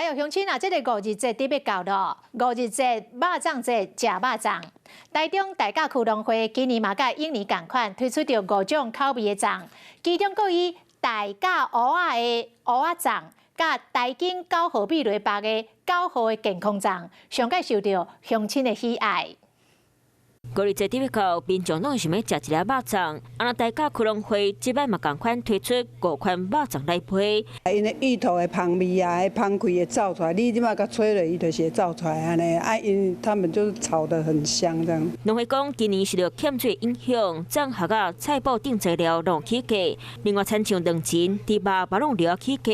有乡亲啊，这个5日节特别到咯，5日节肉粽节食肉粽。台中大甲区农会今年嘛甲永年同款推出着5种口味的粽，其中佫以大甲蚵仔的蚵仔粽，甲台景9号米雷白的9号的健康粽，上界受到乡亲的喜爱。 5日节特别到，民众拢想要食一粒肉粽。那大甲区农会即摆嘛同款推出5款肉粽来配。因为芋头的香味啊，香气会走出来，你即马甲吹了，伊就是会走出来安尼。啊，因他们就是炒得很香这样。农会讲，今年受到欠水影响，粽盒啊、菜脯等材料拢起价，另外亲像两钱、猪肉嘛拢了起价。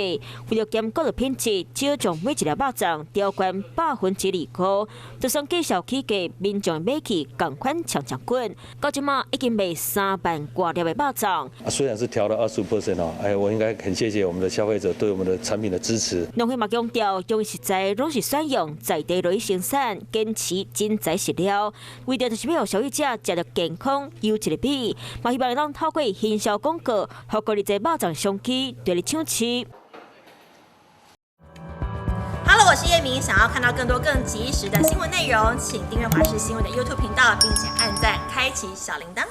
为了兼顾着品质，只要将每一粒肉粽调关100分1块，就算继续起价，民众买起共款抢滚，到即马已经卖3万多粒的肉粽。虽然是调了25%哦，我应该很谢谢我们的消费者对我们的产品的支持。农会嘛强调，用实在拢是选用在地落去生产，坚持真材实料，为着就是要让消费者食到健康优质的米，嘛希望咱透过行销广告，互5日节肉粽商机对你抢吃。 Hello， 我是叶明。想要看到更多更及时的新闻内容，请订阅华视新闻的 YouTube 频道，并且按赞、开启小铃铛。